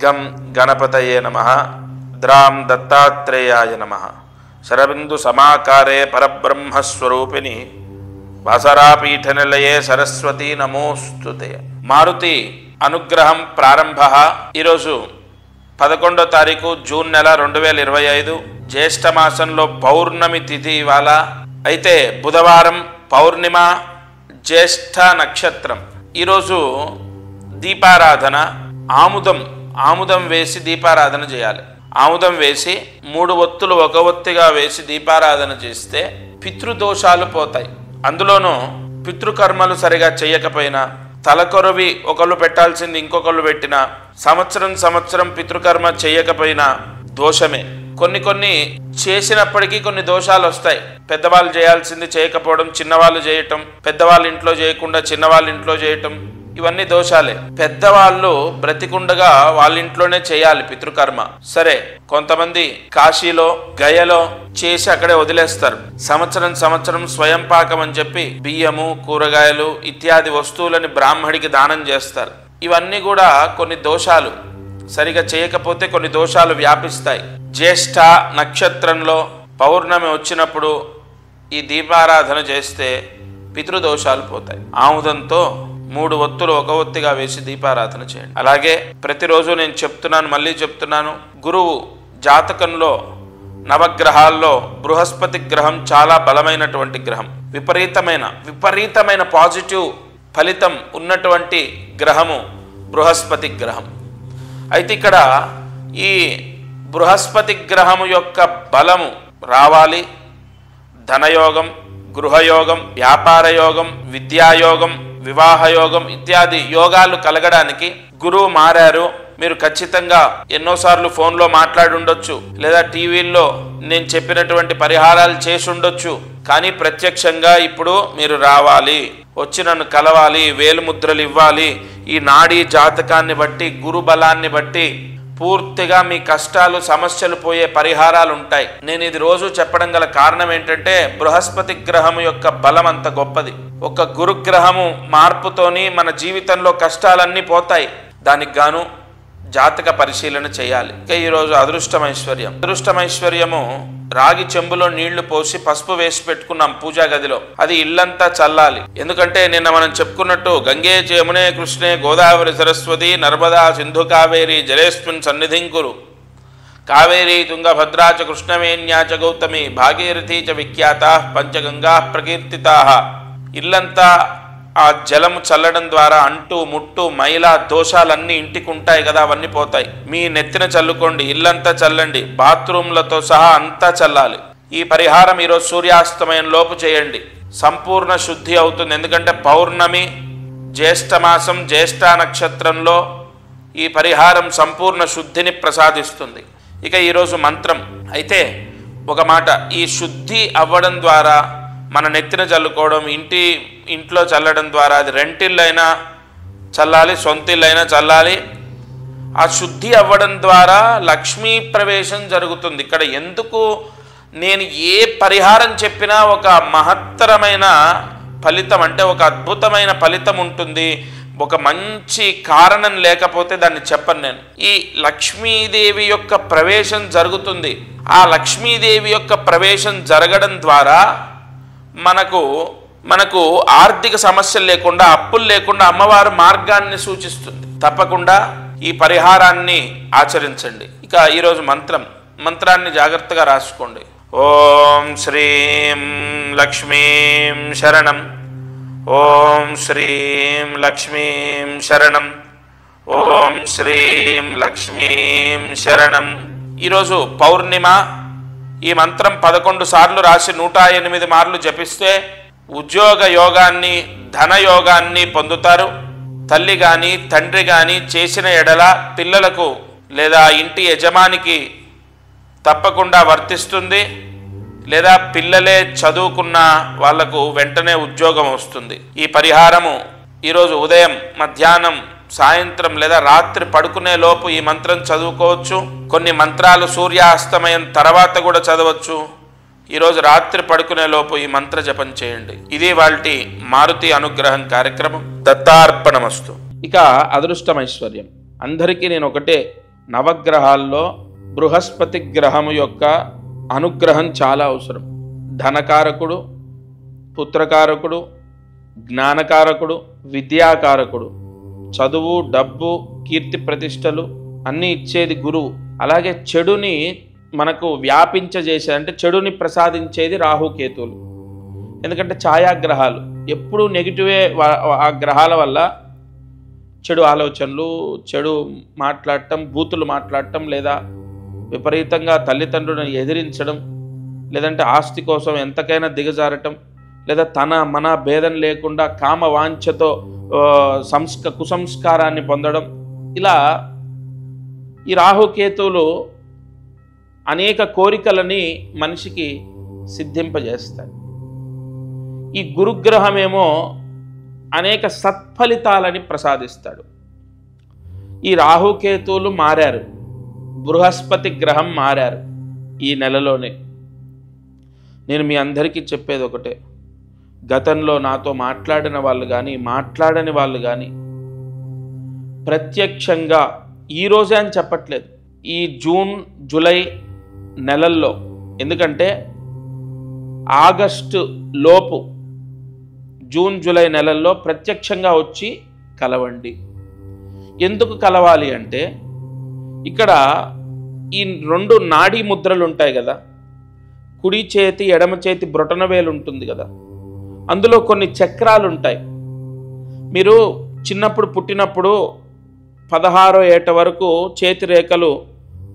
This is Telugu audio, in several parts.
గం గణపతయే నమః ద్రాం దత్తాత్రేయాయ నమః శరబిందు సమాకారే పరబ్రహ్మస్వరూపిణి వాసరాపీఠనిలయే సరస్వతి నమోస్తుతే. మారుతి అనుగ్రహం ప్రారంభ. ఈరోజు 11వ తారీఖు జూన్ నెల 2025 జ్యేష్ఠ మాసంలో పౌర్ణమి తిథి ఇవాళ. అయితే బుధవారం పౌర్ణిమ, జ్యేష్ఠ నక్షత్రం. ఈరోజు దీపారాధన, ఆముదం వేసి దీపారాధన చేయాలి. ఆముదం వేసి 3 ఒత్తులు ఒక ఒత్తిగా వేసి దీపారాధన చేస్తే పితృదోషాలు పోతాయి. అందులోనూ పితృకర్మలు సరిగా చేయకపోయినా, తలకొరవి ఒకళ్ళు పెట్టాల్సింది ఇంకొకళ్ళు పెట్టినా, సంవత్సరం పితృకర్మ చేయకపోయినా దోషమే. కొన్ని చేసినప్పటికీ కొన్ని దోషాలు వస్తాయి. పెద్దవాళ్ళు చేయాల్సింది చేయకపోవడం, చిన్నవాళ్ళు చేయటం, పెద్దవాళ్ళ ఇంట్లో చేయకుండా చిన్నవాళ్ళ ఇంట్లో చేయటం, ఇవన్నీ దోషాలే. పెద్దవాళ్ళు బ్రతికుండగా వాళ్ళ ఇంట్లోనే చేయాలి పితృకర్మ. సరే, కొంతమంది కాశీలో గయలో చేసి అక్కడే వదిలేస్తారు. సంవత్సరం స్వయం పాకం అని చెప్పి బియ్యము, కూరగాయలు ఇత్యాది వస్తువులని బ్రాహ్మడికి దానం చేస్తారు. ఇవన్నీ కూడా కొన్ని దోషాలు. సరిగా చేయకపోతే కొన్ని దోషాలు వ్యాపిస్తాయి. జ్యేష్ఠ నక్షత్రంలో పౌర్ణమి వచ్చినప్పుడు ఈ దీపారాధన చేస్తే పితృదోషాలు పోతాయి. ఆముదంతో 3 ఒత్తులు ఒక ఒత్తిగా వేసి దీపారాధన చేయండి. అలాగే ప్రతిరోజు నేను చెప్తున్నాను, మళ్ళీ చెప్తున్నాను, గురువు జాతకంలో నవగ్రహాల్లో బృహస్పతి గ్రహం చాలా బలమైనటువంటి గ్రహం. విపరీతమైన పాజిటివ్ ఫలితం ఉన్నటువంటి గ్రహము బృహస్పతి గ్రహం. అయితే ఇక్కడ ఈ బృహస్పతి గ్రహము యొక్క బలము రావాలి. ధనయోగం, గృహయోగం, వ్యాపార యోగం, విద్యాయోగం, వివాహయోగం ఇత్యాది యోగాలు కలగడానికి గురువు మారారు. మీరు ఖచ్చితంగా ఎన్నోసార్లు ఫోన్లో మాట్లాడి ఉండొచ్చు, లేదా టీవీల్లో నేను చెప్పినటువంటి పరిహారాలు చేసి ఉండొచ్చు. కానీ ప్రత్యక్షంగా ఇప్పుడు మీరు రావాలి, వచ్చి నన్ను కలవాలి, వేలుముద్రలు ఇవ్వాలి. ఈ నాడీ జాతకాన్ని బట్టి, గురు బలాన్ని బట్టి పూర్తిగా మీ కష్టాలు, సమస్యలు పోయే పరిహారాలు ఉంటాయి. నేను ఇది రోజు చెప్పడం గల కారణం ఏంటంటే బృహస్పతి గ్రహము యొక్క బలం అంత గొప్పది. ఒక గురుగ్రహము మార్పుతోని మన జీవితంలో కష్టాలన్నీ పోతాయి. దానికి గాను జాతక పరిశీలన చేయాలి. ఇక ఈరోజు అదృష్టమైశ్వర్యము రాగి చెంబులో నీళ్లు పోసి పసుపు వేసి పెట్టుకున్నాం పూజా గదిలో. అది ఇల్లంతా చల్లాలి. ఎందుకంటే నిన్న మనం చెప్పుకున్నట్టు గంగే యమునే కృష్ణే గోదావరి సరస్వతి నర్మదా సింధు కావేరి జలేస్మిన్ సన్నిధింకురు కావేరీ తుంగభద్రా చ కృష్ణవేణ్యా చ గౌతమి భాగీరథీ చ విఖ్యాతా పంచగంగా ప్రకీర్తితా. ఇల్లంతా ఆ జలము చల్లడం ద్వారా అంటూ ముట్టు మైల దోషాలన్నీ ఇంటికి ఉంటాయి కదా, అవన్నీ పోతాయి. మీ నెత్తిన చల్లుకోండి, ఇల్లంతా చల్లండి, బాత్రూంలతో సహా అంతా చల్లాలి. ఈ పరిహారం ఈరోజు సూర్యాస్తమయం లోపు చేయండి. సంపూర్ణ శుద్ధి అవుతుంది. ఎందుకంటే పౌర్ణమి, జ్యేష్ఠ మాసం, జ్యేష్ఠ నక్షత్రంలో ఈ పరిహారం సంపూర్ణ శుద్ధిని ప్రసాదిస్తుంది. ఇక ఈరోజు మంత్రం అయితే ఒక మాట, ఈ శుద్ధి అవ్వడం ద్వారా మన నెత్తిన చల్లుకోవడం, ఇంట్లో చల్లడం ద్వారా, అది రెంటిల్లైనా చల్లాలి, సొంతిల్లైనా చల్లాలి. ఆ శుద్ధి అవ్వడం ద్వారా లక్ష్మీ ప్రవేశం జరుగుతుంది. ఇక్కడ ఎందుకు నేను ఏ పరిహారం చెప్పినా ఒక మహత్తరమైన ఫలితం, అంటే ఒక అద్భుతమైన ఫలితం ఉంటుంది. ఒక మంచి కారణం లేకపోతే దాన్ని చెప్పను నేను. ఈ లక్ష్మీదేవి యొక్క ప్రవేశం జరుగుతుంది. ఆ లక్ష్మీదేవి యొక్క ప్రవేశం జరగడం ద్వారా మనకు ఆర్థిక సమస్యలు లేకుండా, అప్పులు లేకుండా అమ్మవారు మార్గాన్ని సూచిస్తుంది. తప్పకుండా ఈ పరిహారాన్ని ఆచరించండి. ఇక ఈరోజు మంత్రాన్ని జాగ్రత్తగా రాసుకోండి. ఓం శ్రీం లక్ష్మీం శరణం, ఓం శ్రీం లక్ష్మీం శరణం, ఓం శ్రీం లక్ష్మీం శరణం. ఈరోజు పౌర్ణిమ. ఈ మంత్రం 11 సార్లు రాసి 108 మార్లు జపిస్తే ఉద్యోగ యోగాన్ని, ధన యోగాన్ని పొందుతారు. తల్లి కానీ తండ్రి కానీ చేసిన ఎడల పిల్లలకు లేదా ఇంటి యజమానికి తప్పకుండా వర్తిస్తుంది. లేదా పిల్లలే చదువుకున్న వాళ్లకు వెంటనే ఉద్యోగం వస్తుంది. ఈ పరిహారము ఈరోజు ఉదయం, మధ్యాహ్నం, సాయంత్రం లేదా రాత్రి పడుకునే లోపు ఈ మంత్రం చదువుకోవచ్చు. కొన్ని మంత్రాలు సూర్యాస్తమయం తర్వాత కూడా చదవచ్చు. ఈరోజు రాత్రి పడుకునే లోపు ఈ మంత్ర జపం చేయండి. ఇది వాల్టి మారుతి అనుగ్రహం కార్యక్రమం. దత్తార్పణమస్తు. ఇక అదృష్టమైశ్వర్యం. అందరికీ నేను ఒకటే నవగ్రహాల్లో బృహస్పతి గ్రహము యొక్క అనుగ్రహం చాలా అవసరం. ధనకారకుడు, పుత్రకారకుడు, జ్ఞానకారకుడు, విద్యాకారకుడు, చదువు, డబ్బు, కీర్తి ప్రతిష్టలు అన్నీ ఇచ్చేది గురువు. అలాగే చెడుని మనకు వ్యాపించజేసేది, అంటే చెడుని ప్రసాదించేది రాహుకేతువులు. ఎందుకంటే ఛాయాగ్రహాలు ఎప్పుడూ నెగిటివే. ఆ గ్రహాల వల్ల చెడు ఆలోచనలు, చెడు మాట్లాడటం, బూతులు మాట్లాడటం, లేదా విపరీతంగా తల్లిదండ్రులను ఎదిరించడం, లేదంటే ఆస్తి కోసం ఎంతకైనా దిగజారటం, లేదా తన మన భేదం లేకుండా కామవాంఛతో కుసంస్కారాన్ని పొందడం, ఇలా ఈ రాహుకేతువులు అనేక కోరికలని మనిషికి సిద్ధింపజేస్తాయి. ఈ గురుగ్రహమేమో అనేక సత్ఫలితాలని ప్రసాదిస్తాడు. ఈ రాహుకేతువులు మారారు, బృహస్పతి గ్రహం మారారు ఈ నెలలోనే. నేను మీ అందరికీ చెప్పేది ఒకటే, గతంలో నాతో మాట్లాడిన వాళ్ళు కానీ మాట్లాడని వాళ్ళు కానీ ప్రత్యక్షంగా ఈరోజే అని చెప్పట్లేదు, ఈ జూన్ జూలై నెలల్లో, ఎందుకంటే ఆగస్టు లోపు జూన్ జూలై నెలల్లో ప్రత్యక్షంగా వచ్చి కలవండి. ఎందుకు కలవాలి అంటే ఇక్కడ ఈ 2 నాడీ ముద్రలు ఉంటాయి కదా, కుడి చేతి ఎడమ చేతి బ్రొటనవేలు ఉంటుంది కదా, అందులో కొన్ని చక్రాలు ఉంటాయి. మీరు చిన్నప్పుడు పుట్టినప్పుడు 16వ ఏట వరకు చేతి రేఖలు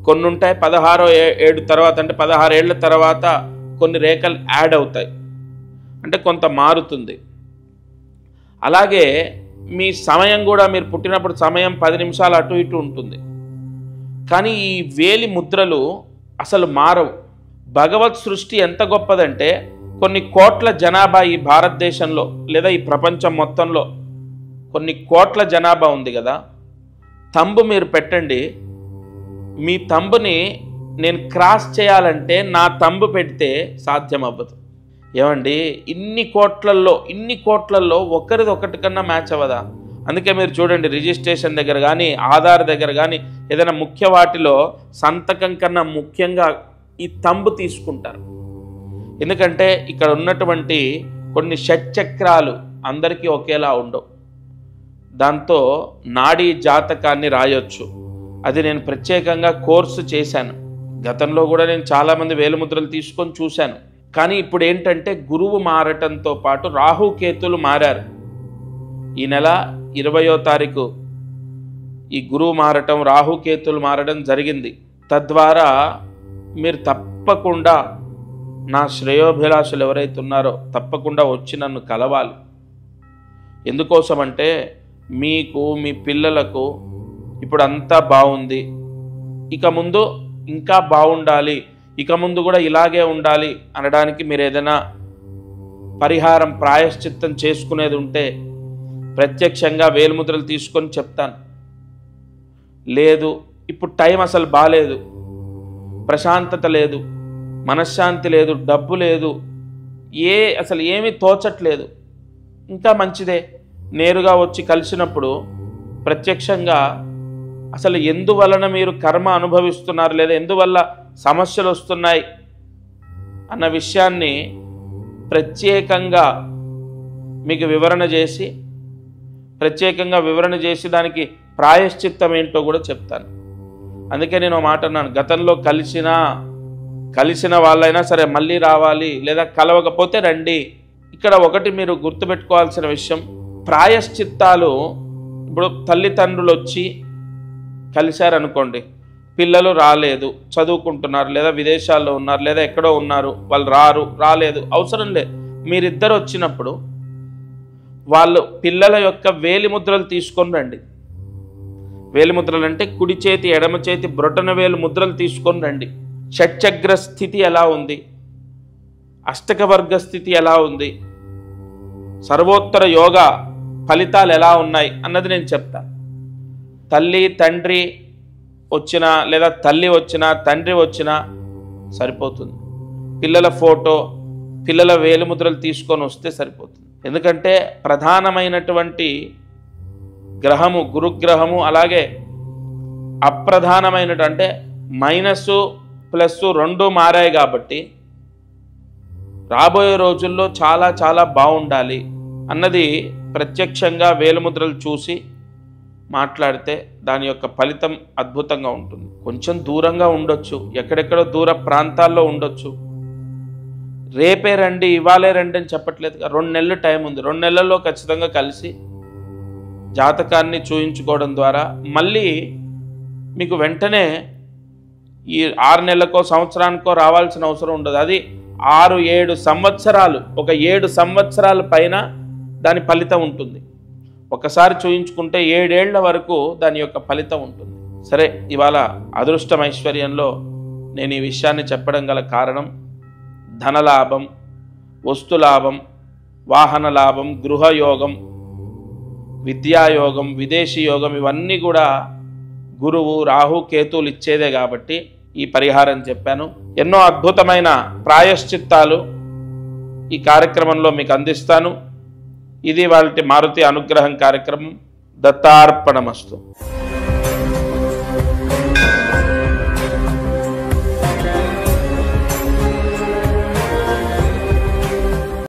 కొన్ని ఉంటాయి. 16వ ఏడు తర్వాత, అంటే 16 ఏళ్ల తర్వాత కొన్ని రేఖలు యాడ్ అవుతాయి, అంటే కొంత మారుతుంది. అలాగే మీ సమయం కూడా, మీరు పుట్టినప్పుడు సమయం 10 నిమిషాలు అటు ఇటు ఉంటుంది. కానీ ఈ వేలి ముద్రలు అసలు మారవు. భగవత్ సృష్టి ఎంత గొప్పదంటే, కొన్ని కోట్ల జనాభా ఈ భారతదేశంలో లేదా ఈ ప్రపంచం మొత్తంలో కొన్ని కోట్ల జనాభా ఉంది కదా, తంబు మీరు పెట్టండి, మీ తంబుని నేను క్రాస్ చేయాలంటే నా తంబు పెడితే సాధ్యం అవ్వదు. ఏమండి, ఇన్ని కోట్లల్లో ఒకరిది ఒకటి కన్నా మ్యాచ్ అవ్వదా? అందుకే మీరు చూడండి, రిజిస్ట్రేషన్ దగ్గర కానీ ఆధార్ దగ్గర కానీ ఏదైనా ముఖ్య వాటిలో సంతకం కన్నా ముఖ్యంగా ఈ తంబు తీసుకుంటారు. ఎందుకంటే ఇక్కడ ఉన్నటువంటి కొన్ని షట్చక్రాలు అందరికీ ఒకేలా ఉండవు. దాంతో నాడీ జాతకాన్ని రాయొచ్చు. అది నేను ప్రత్యేకంగా కోర్సు చేశాను. గతంలో కూడా నేను చాలామంది వేలుముద్రలు తీసుకొని చూశాను. కానీ ఇప్పుడు ఏంటంటే గురువు మారటంతో పాటు రాహుకేతులు మారారు. ఈ నెల 20వ తారీఖు ఈ గురువు మారటం, రాహుకేతులు మారడం జరిగింది. తద్వారా మీరు తప్పకుండా, నా శ్రేయోభిలాషులు ఎవరైతే ఉన్నారో తప్పకుండా వచ్చి నన్ను కలవాలి. ఎందుకోసమంటే మీకు, మీ పిల్లలకు ఇప్పుడు అంతా బాగుంది, ఇక ముందు ఇంకా బాగుండాలి, ఇక ముందు కూడా ఇలాగే ఉండాలి అనడానికి మీరు ఏదైనా పరిహారం, ప్రాయశ్చిత్తం చేసుకునేది ఉంటే ప్రత్యక్షంగా వేలుముద్రలు తీసుకొని చెప్తాను. లేదు, ఇప్పుడు టైం అసలు బాలేదు, ప్రశాంతత లేదు, మనశ్శాంతి లేదు, డబ్బు లేదు, అసలు ఏమీ తోచట్లేదు, ఇంకా మంచిదే, నేరుగా వచ్చి కలిసినప్పుడు ప్రత్యక్షంగా అసలు ఎందువలన మీరు కర్మ అనుభవిస్తున్నారు, లేదా ఎందువల్ల సమస్యలు వస్తున్నాయి అన్న విషయాన్ని ప్రత్యేకంగా మీకు వివరణ చేసి దానికి ప్రాయశ్చిత్తం ఏంటో కూడా చెప్తాను. అందుకే నేను మాట అన్నాను, గతంలో కలిసిన వాళ్ళైనా సరే మళ్ళీ రావాలి, లేదా కలవకపోతే రండి. ఇక్కడ ఒకటి మీరు గుర్తుపెట్టుకోవాల్సిన విషయం, ప్రాయశ్చిత్తాలు, ఇప్పుడు తల్లిదండ్రులు వచ్చి కలిశారనుకోండి, పిల్లలు రాలేదు, చదువుకుంటున్నారు, లేదా విదేశాల్లో ఉన్నారు, లేదా ఎక్కడో ఉన్నారు, వాళ్ళు రాలేదు, అవసరం లేదు. మీరిద్దరు వచ్చినప్పుడు వాళ్ళు పిల్లల యొక్క వేలిముద్రలు తీసుకొని రండి. వేలిముద్రలు అంటే కుడి చేతి ఎడమ చేతి బ్రొటన వేలు ముద్రలు తీసుకొని రండి. షట్చగ్ర స్థితి ఎలా ఉంది, అష్టక వర్గ స్థితి ఎలా ఉంది, సర్వోత్తర యోగా ఫలితాలు ఎలా ఉన్నాయి అన్నది నేను చెప్తాను. తల్లి తండ్రి వచ్చినా, లేదా తల్లి వచ్చినా తండ్రి వచ్చినా సరిపోతుంది. పిల్లల ఫోటో, పిల్లల వేలిముద్రలు తీసుకొని వస్తే సరిపోతుంది. ఎందుకంటే ప్రధానమైనటువంటి గ్రహము గురుగ్రహము, అలాగే అప్రధానమైనటు అంటే మైనస్ ప్లస్ రెండు మారాయి కాబట్టి రాబోయే రోజుల్లో చాలా చాలా బాగుండాలి అన్నది ప్రత్యక్షంగా వేలుముద్రలు చూసి మాట్లాడితే దాని యొక్క ఫలితం అద్భుతంగా ఉంటుంది. కొంచెం దూరంగా ఉండొచ్చు, ఎక్కడెక్కడో దూర ప్రాంతాల్లో ఉండొచ్చు. రేపే రండి ఇవాళే రండి అని చెప్పట్లేదుగా. 2 నెలలు టైం ఉంది. 2 నెలల్లో ఖచ్చితంగా కలిసి జాతకాన్ని చూయించుకోవడం ద్వారా మళ్ళీ మీకు వెంటనే ఈ 6 నెలలకో సంవత్సరానికో రావాల్సిన అవసరం ఉండదు. అది 6-7 సంవత్సరాలు, ఒక 7 సంవత్సరాల పైన దాని ఫలితం ఉంటుంది. ఒకసారి చూయించుకుంటే 7 ఏళ్ల వరకు దాని యొక్క ఫలితం ఉంటుంది. సరే, ఇవాళ అదృష్టం ఐశ్వర్యంలో నేను ఈ విషయాన్ని చెప్పడం గల కారణం ధనలాభం, వస్తులాభం, వాహన లాభం, గృహయోగం, విద్యాయోగం, విదేశీ యోగం ఇవన్నీ కూడా గురువు రాహు కేతువులు ఇచ్చేదే కాబట్టి ఈ పరిహారం చెప్పాను. ఎన్నో అద్భుతమైన ప్రాయశ్చిత్తాలు ఈ కార్యక్రమంలో మీకు అందిస్తాను. ఇది వాళ్ళ మారుతి అనుగ్రహం కార్యక్రమం. దత్తార్పణమస్తు.